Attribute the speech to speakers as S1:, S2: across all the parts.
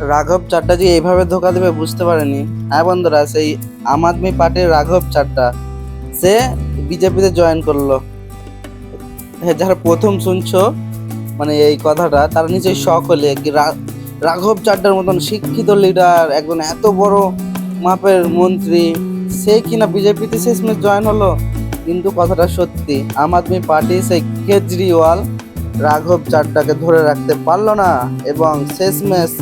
S1: রাঘব চাড্ডা যে এইভাবে ধোকা দেবে বুঝতে পারেনি। হ্যাঁ বন্ধুরা, সেই আম আদমি পার্টির রাঘব চাড্ডা সে বিজেপিতে জয়েন করলো। হ্যাঁ, যারা প্রথম শুনছো মানে এই কথাটা, তারা নিশ্চয়ই শখ হলে কি রাঘব চাড্ডার মতন শিক্ষিত লিডার, একজন এত বড় মাপের মন্ত্রী, সে কিনা বিজেপিতে শেষমেশ জয়েন হলো। কিন্তু কথাটা সত্যি, আম আদমি পার্টি সেই কেজরিওয়াল রাঘব চাড্ডাকে ধরে রাখতে পারলো না এবং শেষমেশ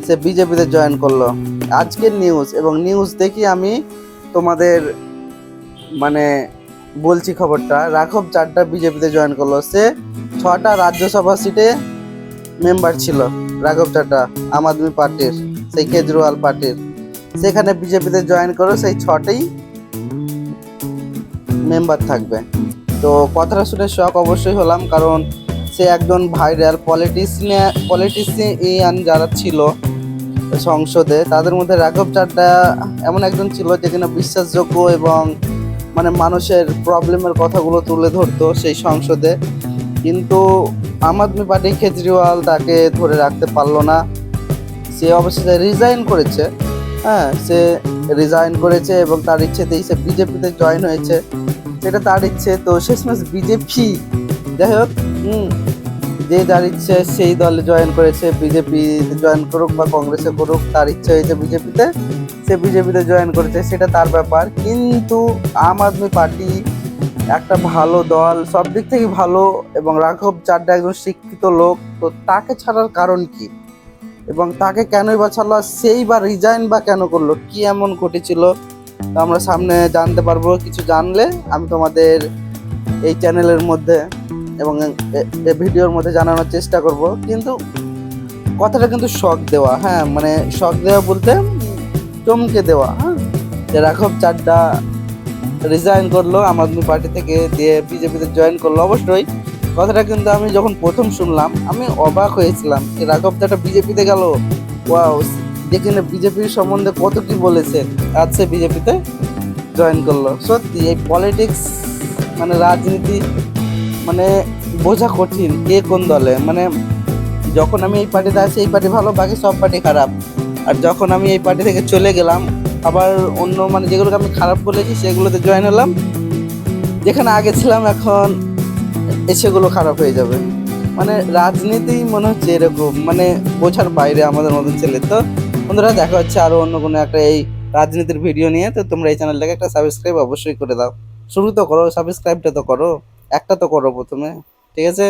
S1: সে বিজেপিতে জয়েন করলো। আজকের নিউজ এবং নিউজ দেখি আমি তোমাদের মানে বলছি খবরটা। রাঘব চাড্ডা বিজেপিতে জয়েন করলো। সে 6টা রাজ্যসভা সিটে মেম্বার ছিল। রাঘব চাড্ডা আম আদমি পার্টির, সেই কেজরিওয়াল পার্টির, সেখানে বিজেপিতে জয়েন করো, সেই 6টেই মেম্বার থাকবে। তো কথাটা শুনে শক অবশ্যই হলাম, কারণ সে একজন ভাইরাল পলিটিশিয়ান যারা ছিল সংসদে, তাদের মধ্যে রাঘব চাড্ডা এমন একজন ছিল যে কিনা বিশ্বাসযোগ্য এবং মানে মানুষের প্রবলেমের কথাগুলো তুলে ধরতো সেই সংসদে। কিন্তু আম আদমি পার্টি কেজরিওয়াল তাকে ধরে রাখতে পারলো না। সে অবশেষে রিজাইন করেছে। হ্যাঁ, সে রিজাইন করেছে এবং তার ইচ্ছেতেই সে বিজেপিতে জয়েন হয়েছে। সেটা তার ইচ্ছে। তো শেষমেশ বিজেপি, যাই হোক, যে যার ইচ্ছে সেই দলে জয়েন করেছে। বিজেপিতে জয়েন করুক বা কংগ্রেসে করুক, তার ইচ্ছে হয়েছে বিজেপিতে, সে বিজেপিতে জয়েন করেছে, সেটা তার ব্যাপার। কিন্তু আম আদমি পার্টি একটা ভালো দল, সব দিক থেকে ভালো, এবং রাঘব চাড্ডা একজন শিক্ষিত লোক। তো তাকে ছাড়ার কারণ কি এবং তাকে কেনই বা ছাড়লো, সেই বা রিজাইন বা কেন করলো, কি এমন ঘটেছিল, তো আমরা সামনে জানতে পারবো। কিছু জানলে আমি তোমাদের এই চ্যানেলের মধ্যে এবং ভিডিওর মধ্যে জানানোর চেষ্টা করব। কিন্তু কথাটা কিন্তু শক দেওয়া, হ্যাঁ মানে শক দেওয়া বলতে চমকে দেওয়া। হ্যাঁ, যে রাঘব চাড্ডা রিজাইন করলো আম আদমি পার্টি থেকে, দিয়ে বিজেপিতে জয়েন করলো। অবশ্যই কথাটা কিন্তু আমি যখন প্রথম শুনলাম আমি অবাক হয়েছিলাম যে রাঘব চাড্ডা বিজেপিতে গেল। ওয়াও, দেখি না বিজেপির সম্বন্ধে কত কি বলেছে, আজ সে বিজেপিতে জয়েন করলো। সত্যি এই পলিটিক্স মানে রাজনীতি মানে বোঝা কঠিন, কে কোন দলে। মানে যখন আমি এই পার্টিতে আছি এই পার্টি ভালো, বাকি সব পার্টি খারাপ। আর যখন আমি এই পার্টি থেকে চলে গেলাম, আবার অন্য মানে যেগুলোকে আমি খারাপ বলেছি সেগুলোতে জয়েন হলাম, যেখানে আগে ছিলাম এখন সেগুলো খারাপ হয়ে যাবে। মানে রাজনীতি মনে হচ্ছে এরকম, মানে বোঝার বাইরে আমাদের মতন ছেলে। তো বন্ধুরা, দেখা হচ্ছে আরো অন্য কোনো একটা এই রাজনীতির ভিডিও নিয়ে। তো তোমরা এই চ্যানেলটাকে একটা সাবস্ক্রাইব অবশ্যই করে দাও। শুরু তো করো, সাবস্ক্রাইবটা তো করো, একটা তো করো প্রথমে, ঠিক আছে?